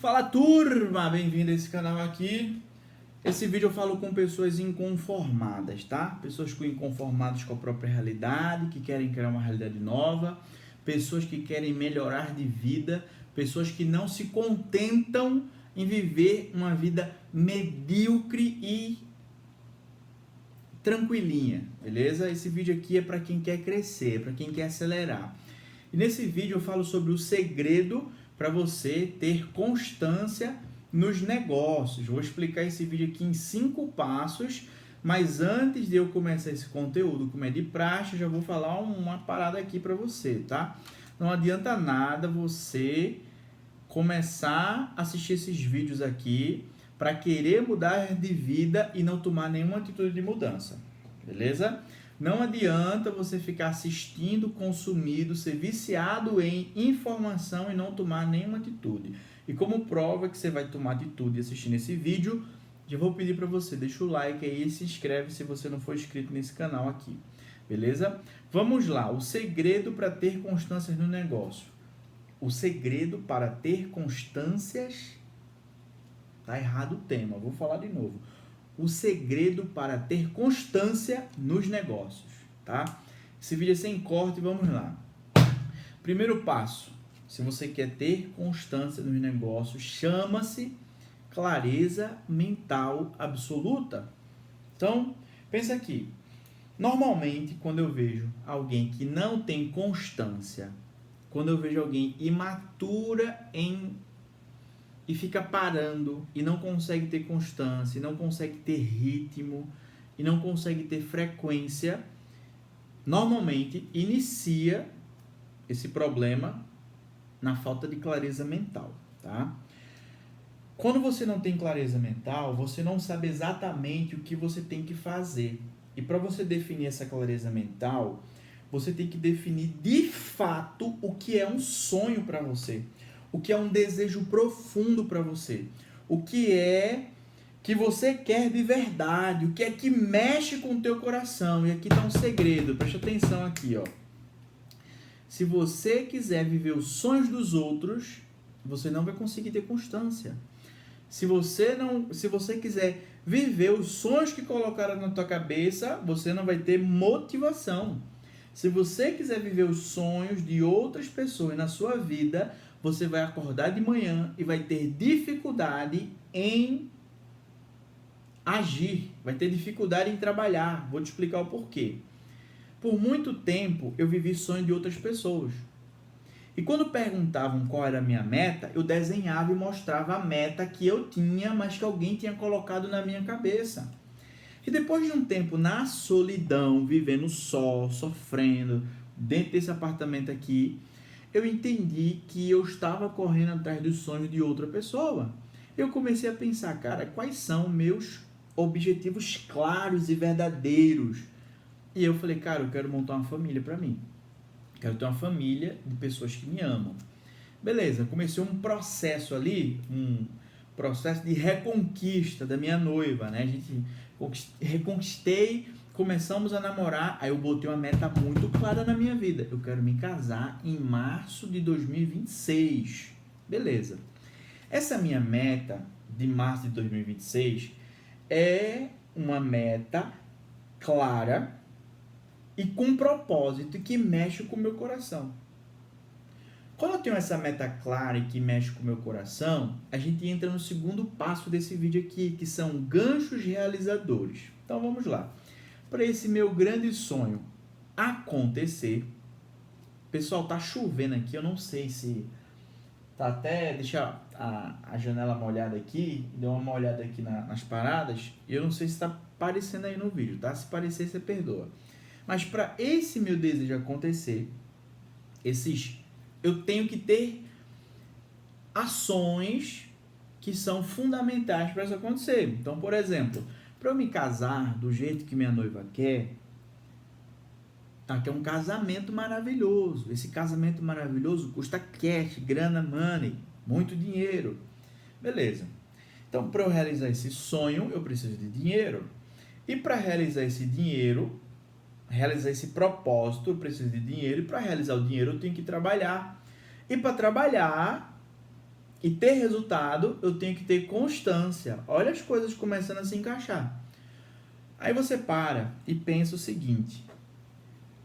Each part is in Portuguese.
Fala turma, bem-vindo a esse canal aqui. Esse vídeo eu falo com pessoas inconformadas, tá? Pessoas inconformadas com a própria realidade, que querem criar uma realidade nova, pessoas que querem melhorar de vida, pessoas que não se contentam em viver uma vida medíocre e tranquilinha, beleza? Esse vídeo aqui é para quem quer crescer, para quem quer acelerar. E nesse vídeo eu falo sobre o segredo para você ter constância nos negócios. Vou explicar esse vídeo aqui em 5 passos, mas antes de eu começar esse conteúdo, como é de praxe, eu já vou falar uma parada aqui para você, tá? Não adianta nada você começar a assistir esses vídeos aqui para querer mudar de vida e não tomar nenhuma atitude de mudança, beleza? Não adianta você ficar assistindo, consumindo, ser viciado em informação e não tomar nenhuma atitude. E como prova que você vai tomar atitude assistindo esse vídeo, eu vou pedir para você, deixa o like aí e se inscreve se você não for inscrito nesse canal aqui, beleza? Vamos lá, o segredo para ter constâncias no negócio. O segredo para ter constâncias... Tá errado o tema, vou falar de novo. O segredo para ter constância nos negócios, tá? Esse vídeo é sem corte, vamos lá. Primeiro passo, se você quer ter constância nos negócios, chama-se clareza mental absoluta. Então, pensa aqui. Normalmente, quando eu vejo alguém que não tem constância, quando eu vejo alguém imatura e fica parando e não consegue ter constância, e não consegue ter ritmo, e não consegue ter frequência, normalmente inicia esse problema na falta de clareza mental, tá? Quando você não tem clareza mental, você não sabe exatamente o que você tem que fazer. E para você definir essa clareza mental, você tem que definir de fato o que é um sonho para você. O que é um desejo profundo para você, o que é que você quer de verdade, o que é que mexe com o teu coração. E aqui está um segredo, presta atenção aqui, ó. Se você quiser viver os sonhos dos outros, você não vai conseguir ter constância. Se você quiser viver os sonhos que colocaram na tua cabeça, você não vai ter motivação. Se você quiser viver os sonhos de outras pessoas na sua vida, você vai acordar de manhã e vai ter dificuldade em agir, vai ter dificuldade em trabalhar. Vou te explicar o porquê. Por muito tempo eu vivi sonho de outras pessoas. E quando perguntavam qual era a minha meta, eu desenhava e mostrava a meta que eu tinha, mas que alguém tinha colocado na minha cabeça. E depois de um tempo na solidão, vivendo só, sofrendo, dentro desse apartamento aqui, eu entendi que eu estava correndo atrás dos sonhos de outra pessoa. Eu comecei a pensar, cara, quais são meus objetivos claros e verdadeiros? E eu falei, cara, eu quero montar uma família para mim. Quero ter uma família de pessoas que me amam. Beleza, comecei um processo ali, um processo de reconquista da minha noiva, né? A gente reconquistei, começamos a namorar, aí eu botei uma meta muito clara na minha vida. Eu quero me casar em março de 2026. Beleza. Essa minha meta de março de 2026 é uma meta clara e com propósito que mexe com o meu coração. Quando eu tenho essa meta clara e que mexe com o meu coração, a gente entra no segundo passo desse vídeo aqui, que são ganchos realizadores. Então vamos lá. Para esse meu grande sonho acontecer, pessoal, tá chovendo aqui, eu não sei se tá até, deixa a janela molhada aqui, deu uma molhada aqui nas paradas, e eu não sei se tá aparecendo aí no vídeo, tá? Se parecer, você perdoa. Mas para esse meu desejo acontecer, eu tenho que ter ações que são fundamentais para isso acontecer. Então, por exemplo, para eu me casar do jeito que minha noiva quer, que é um casamento maravilhoso. Esse casamento maravilhoso custa cash, grana, money, muito dinheiro. Beleza. Então, para eu realizar esse sonho, eu preciso de dinheiro. E para realizar esse dinheiro, realizar esse propósito, eu preciso de dinheiro. E para realizar o dinheiro, eu tenho que trabalhar. E para trabalhar, E ter resultado, eu tenho que ter constância. Olha as coisas começando a se encaixar. Aí você para e pensa o seguinte: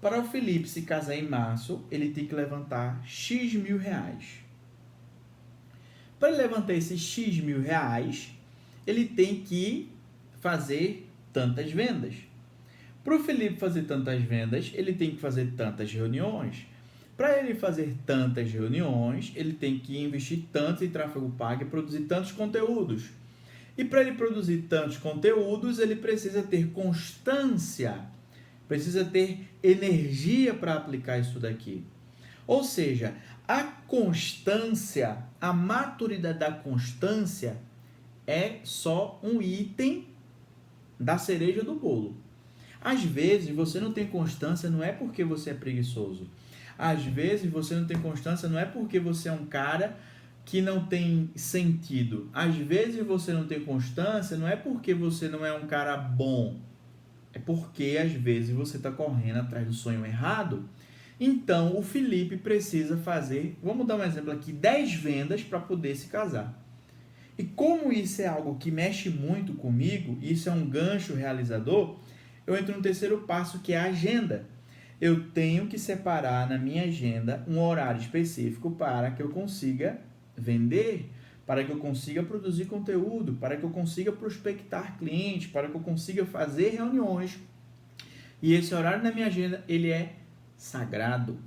para o Felipe se casar em março, ele tem que levantar X mil reais. Para ele levantar esses X mil reais, ele tem que fazer tantas vendas. Para o Felipe fazer tantas vendas, ele tem que fazer tantas reuniões. Para ele fazer tantas reuniões, ele tem que investir tanto em tráfego pago e produzir tantos conteúdos. E para ele produzir tantos conteúdos, ele precisa ter constância, precisa ter energia para aplicar isso daqui. Ou seja, a constância, a maturidade da constância é só um item da cereja do bolo. Às vezes você não tem constância, não é porque você é preguiçoso. Às vezes você não tem constância, não é porque você é um cara que não tem sentido. Às vezes você não tem constância, não é porque você não é um cara bom. É porque às vezes você está correndo atrás do sonho errado. Então o Felipe precisa fazer, vamos dar um exemplo aqui, 10 vendas para poder se casar. E como isso é algo que mexe muito comigo, isso é um gancho realizador, eu entro no terceiro passo, que é a agenda. Eu tenho que separar na minha agenda um horário específico para que eu consiga vender, para que eu consiga produzir conteúdo, para que eu consiga prospectar clientes, para que eu consiga fazer reuniões. E esse horário na minha agenda, ele é sagrado.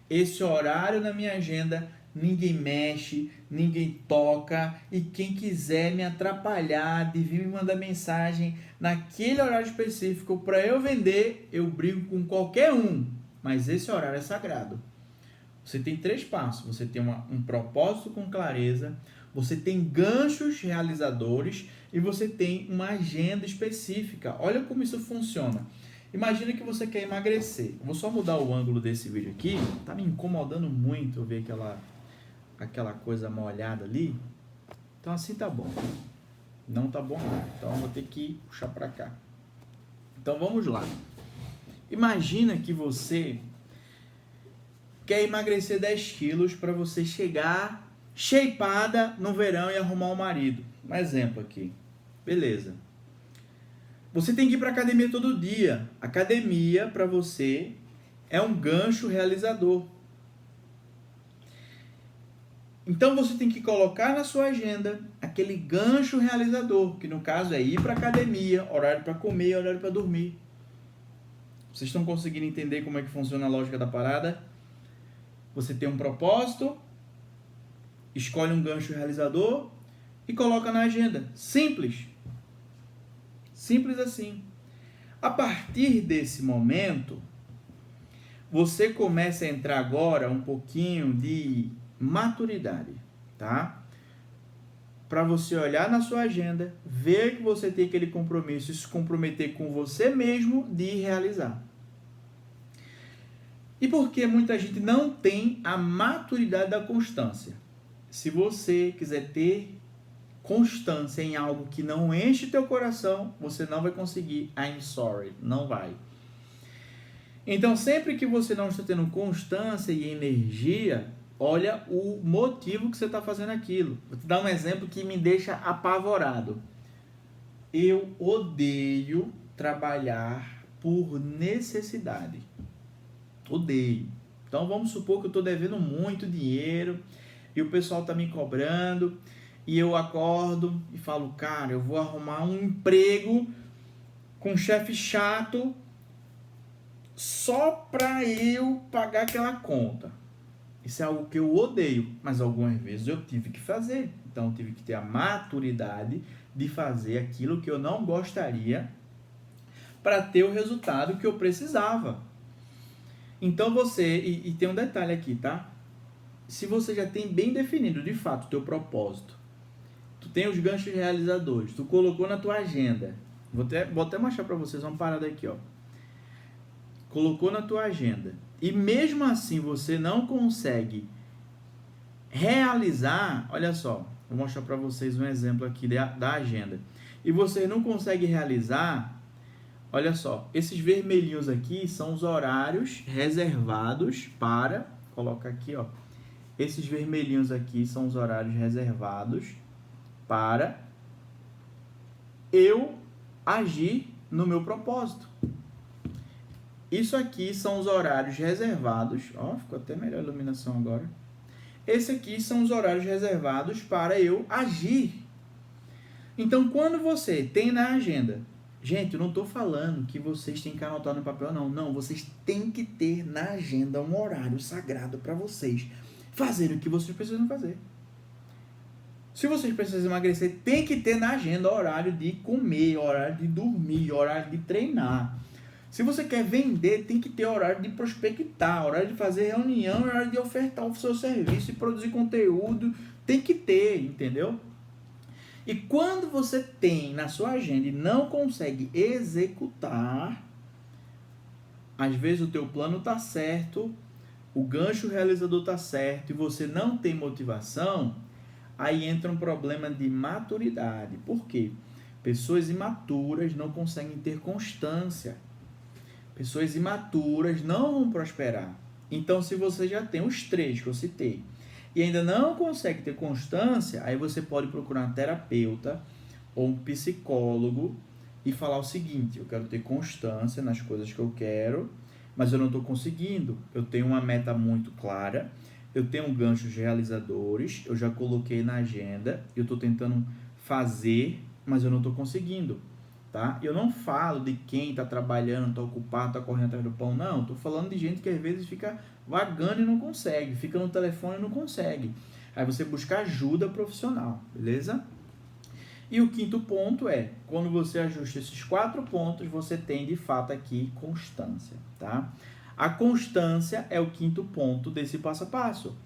Esse horário na minha agenda, ninguém mexe, ninguém toca, e quem quiser me atrapalhar de vir me mandar mensagem naquele horário específico para eu vender, eu brigo com qualquer um, mas esse horário é sagrado. Você tem 3 passos: você tem um propósito com clareza, você tem ganchos realizadores e você tem uma agenda específica. Olha como isso funciona. Imagina que você quer emagrecer. Vou só mudar o ângulo desse vídeo aqui. Tá me incomodando muito eu ver aquela coisa molhada ali. Então assim tá bom. Não tá bom não. Então eu vou ter que puxar para cá. Então vamos lá. Imagina que você quer emagrecer 10 quilos para você chegar shapeada no verão e arrumar um marido. Um exemplo aqui. Beleza. Você tem que ir para academia todo dia. Academia, para você, é um gancho realizador. Então, você tem que colocar na sua agenda aquele gancho realizador, que no caso é ir para academia, horário para comer, horário para dormir. Vocês estão conseguindo entender como é que funciona a lógica da parada? Você tem um propósito, escolhe um gancho realizador e coloca na agenda. Simples. Simples assim. A partir desse momento, você começa a entrar agora um pouquinho de maturidade, tá? Para você olhar na sua agenda, ver que você tem aquele compromisso e se comprometer com você mesmo de realizar. E por que muita gente não tem a maturidade da constância? Se você quiser ter constância em algo que não enche teu coração, você não vai conseguir. I'm sorry, não vai. Então, sempre que você não está tendo constância e energia, olha o motivo que você está fazendo aquilo. Vou te dar um exemplo que me deixa apavorado. Eu odeio trabalhar por necessidade. Odeio. Então, vamos supor que eu estou devendo muito dinheiro e o pessoal está me cobrando. E eu acordo e falo, cara, eu vou arrumar um emprego com um chefe chato só para eu pagar aquela conta. Isso é algo que eu odeio, mas algumas vezes eu tive que fazer. Então eu tive que ter a maturidade de fazer aquilo que eu não gostaria para ter o resultado que eu precisava. Então você, e tem um detalhe aqui, tá? Se você já tem bem definido de fato o teu propósito, tu tem os ganchos realizadores, tu colocou na tua agenda, vou até mostrar para vocês uma parada aqui, ó. Colocou na tua agenda e mesmo assim você não consegue realizar, olha só, vou mostrar para vocês um exemplo aqui da agenda, e você não consegue realizar, olha só, esses vermelhinhos aqui são os horários reservados para, coloca aqui, ó, Esses vermelhinhos aqui são os horários reservados para eu agir no meu propósito. Isso aqui são os horários reservados. Ó, ficou até melhor a iluminação agora. Esse aqui são os horários reservados para eu agir. Então, quando você tem na agenda... Gente, eu não estou falando que vocês têm que anotar no papel, não. Não, vocês têm que ter na agenda um horário sagrado para vocês fazerem o que vocês precisam fazer. Se vocês precisam emagrecer, tem que ter na agenda horário de comer, horário de dormir, horário de treinar. Se você quer vender, tem que ter horário de prospectar, horário de fazer reunião, horário de ofertar o seu serviço e produzir conteúdo. Tem que ter, entendeu? E quando você tem na sua agenda e não consegue executar, às vezes o teu plano está certo, o gancho realizador está certo e você não tem motivação, aí entra um problema de maturidade. Por quê? Pessoas imaturas não conseguem ter constância. Pessoas imaturas não vão prosperar. Então, se você já tem os 3 que eu citei e ainda não consegue ter constância, aí você pode procurar um terapeuta ou um psicólogo e falar o seguinte: eu quero ter constância nas coisas que eu quero, mas eu não estou conseguindo. Eu tenho uma meta muito clara, eu tenho ganchos realizadores, eu já coloquei na agenda, eu estou tentando fazer, mas eu não estou conseguindo. Tá? Eu não falo de quem está trabalhando, está ocupado, está correndo atrás do pão, não. Estou falando de gente que às vezes fica vagando e não consegue, fica no telefone e não consegue. Aí você busca ajuda profissional, beleza? E o 5º ponto é, quando você ajusta esses 4 pontos, você tem de fato aqui constância, tá? A constância é o 5º ponto desse passo a passo.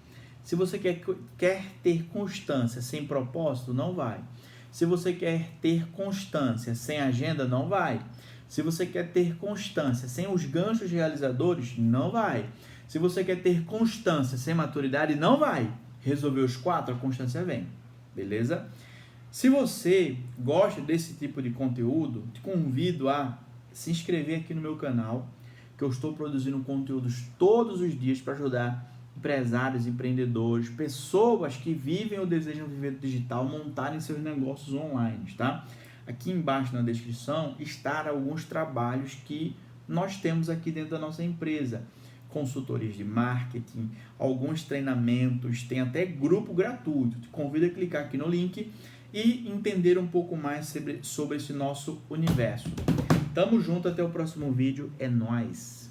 Se você quer ter constância sem propósito, não vai. Se você quer ter constância sem agenda, não vai. Se você quer ter constância sem os ganchos realizadores, não vai. Se você quer ter constância sem maturidade, não vai. Resolver os 4, a constância vem. Beleza? Se você gosta desse tipo de conteúdo, te convido a se inscrever aqui no meu canal, que eu estou produzindo conteúdos todos os dias para ajudar empresários, empreendedores, pessoas que vivem ou desejam viver do digital, montarem seus negócios online, tá? Aqui embaixo na descrição estarão alguns trabalhos que nós temos aqui dentro da nossa empresa. Consultorias de marketing, alguns treinamentos, tem até grupo gratuito. Te convido a clicar aqui no link e entender um pouco mais sobre esse nosso universo. Tamo junto, até o próximo vídeo, é nóis!